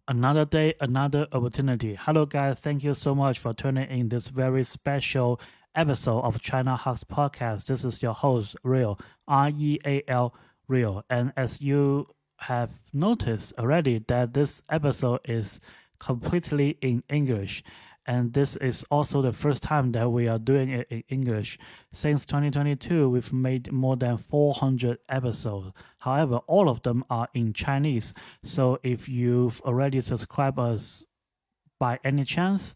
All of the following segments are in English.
Another day, another opportunity. Hello, guys. Thank you so much for tuning in this very special episode of China-Hawks podcast. This is your host, Real, Real, Real. And as you have noticed already, that this episode is completely in English. And this is also the first time that we are doing it in English. Since 2022, we've made more than 400 episodes. However, all of them are in Chinese. So if you've already subscribed us by any chance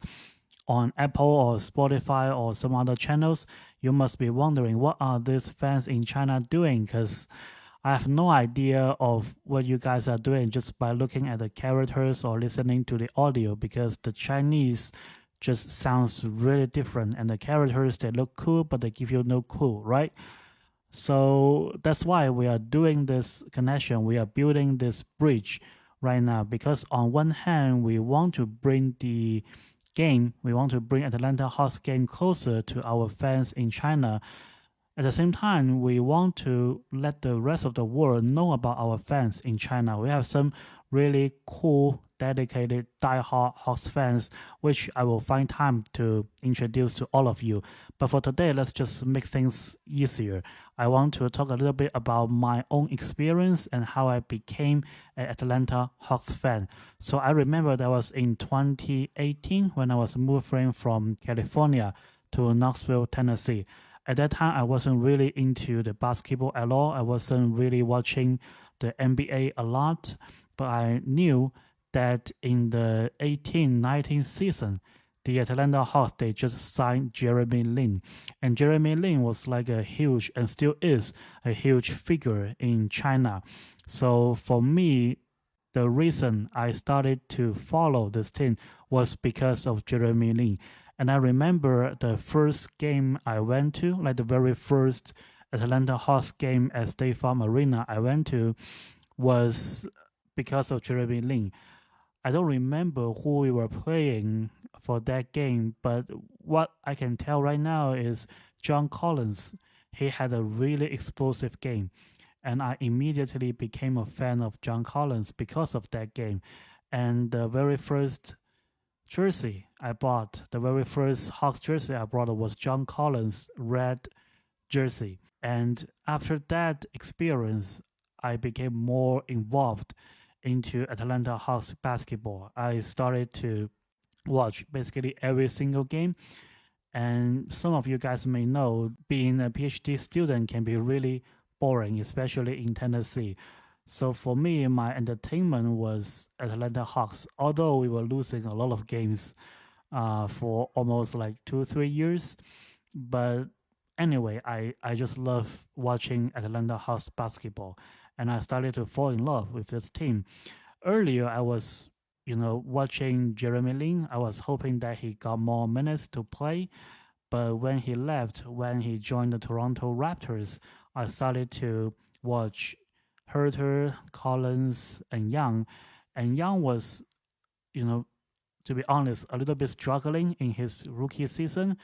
on Apple or Spotify or some other channels, you must be wondering, what are these fans in China doing? Because I have no idea of what you guys are doing just by looking at the characters or listening to the audio, because the Chinese just sounds really different, and the characters, they look cool, but they give you no clue, right? So that's why we are doing this connection. We are building this bridge right now, because on one hand, we want to bring the game, we want to bring Atlanta Hawks game closer to our fans in China. At the same time, we want to let the rest of the world know about our fans in China. We have some really cool, dedicated, die-hard Hawks fans, which I will find time to introduce to all of you. But for today, let's just make things easier. I want to talk a little bit about my own experience and how I became an Atlanta Hawks fan. So I remember that was in 2018 when I was moving from California to Knoxville, Tennessee. At that time, I wasn't really into the basketball at all. I wasn't really watching the NBA a lot, but I knew that in the 18-19 season, the Atlanta Hawks, they just signed Jeremy Lin. And Jeremy Lin was like a huge, and still is, a huge figure in China. So for me, the reason I started to follow this team was because of Jeremy Lin. And I remember the first game I went to, like the very first Atlanta Hawks game at State Farm Arena I went to, was because of Jeremy Lin. I don't remember who we were playing for that game, but what I can tell right now is John Collins. He had a really explosive game, and I immediately became a fan of John Collins because of that game. And the very first jersey I bought, the very first Hawks jersey I bought, was John Collins' red jersey. And after that experience, I became more involved into Atlanta Hawks basketball. I started to watch basically every single game. And some of you guys may know, being a PhD student can be really boring, especially in Tennessee. So for me, my entertainment was Atlanta Hawks, although we were losing a lot of games for almost like 2-3 years. But anyway, I just love watching Atlanta Hawks basketball, and I started to fall in love with this team. Earlier, I was, watching Jeremy Lin. I was hoping that he got more minutes to play. But when he left, when he joined the Toronto Raptors, I started to watch Herter, Collins, and Young. And Young was, to be honest, a little bit struggling in his rookie season.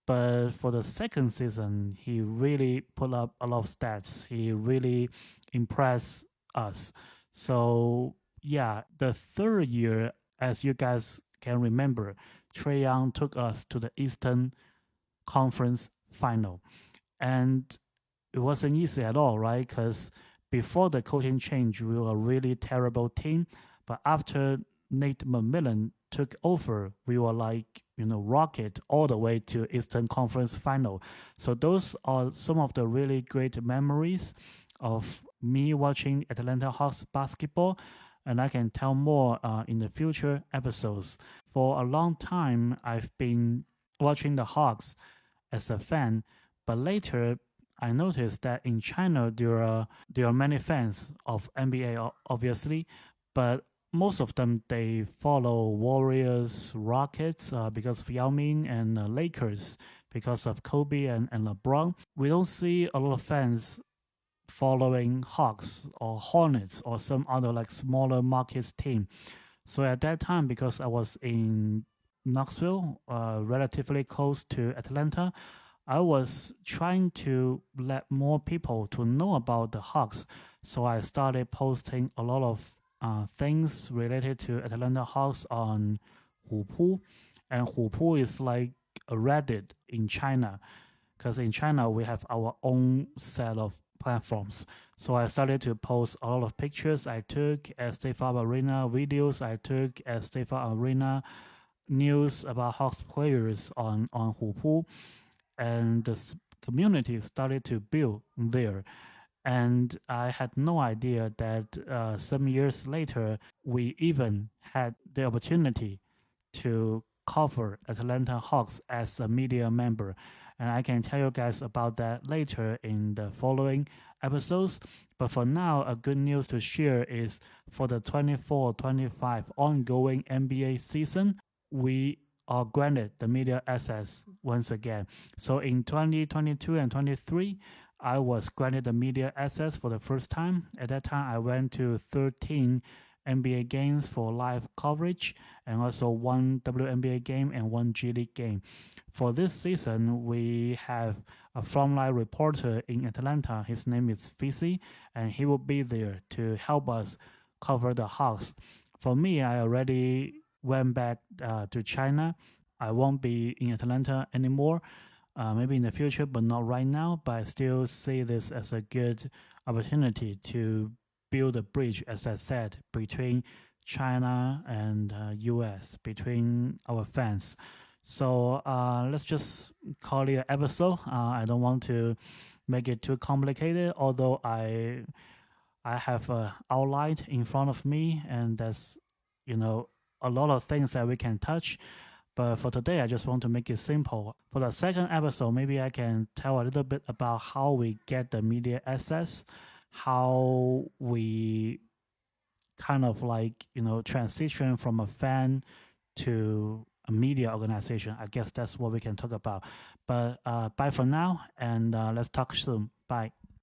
But for the second season, he really put up a lot of stats. He really impressed us. So, yeah, the third year, as you guys can remember, Trae Young took us to the Eastern Conference Final. And it wasn't easy at all, right? Because before the coaching change, we were a really terrible team. But after Nate McMillan took over, we were like, rocket all the way to Eastern Conference Final. So those are some of the really great memories of me watching Atlanta Hawks basketball. And I can tell more in the future episodes. For a long time, I've been watching the Hawks as a fan, but later I noticed that in China there are many fans of NBA, obviously, but most of them, they follow Warriors, Rockets because of Yao Ming, and Lakers because of Kobe and LeBron. We don't see a lot of fans following Hawks or Hornets or some other like smaller markets team. So at that time, because I was in Knoxville, relatively close to Atlanta, I was trying to let more people to know about the Hawks. So I started posting a lot of things related to Atlanta Hawks on Hupu, and Hupu is like a Reddit in China, because in China we have our own set of platforms. So I started to post a lot of pictures I took at State Farm Arena, videos I took at State Farm Arena, news about Hawks players on Hupu, and the community started to build there. And I had no idea that some years later, we even had the opportunity to cover Atlanta Hawks as a media member. And I can tell you guys about that later in the following episodes. But for now, a good news to share is for the 24-25 ongoing NBA season, we are granted the media access once again. So in 2022 and 23, I was granted the media access for the first time. At that time, I went to 13 NBA games for live coverage, and also one WNBA game and one G League game. For this season, we have a frontline reporter in Atlanta. His name is Fisi, and he will be there to help us cover the Hawks. For me, I already went back to China. I won't be in Atlanta anymore. Maybe in the future, but not right now. But I still see this as a good opportunity to build a bridge, as I said, between China and US, between our fans. So let's just call it an episode. I don't want to make it too complicated, although I have an outline in front of me, and there's a lot of things that we can touch. But for today, I just want to make it simple. For the second episode, maybe I can tell a little bit about how we get the media access, how we kind of transition from a fan to a media organization. I guess that's what we can talk about. But bye for now, and let's talk soon. Bye.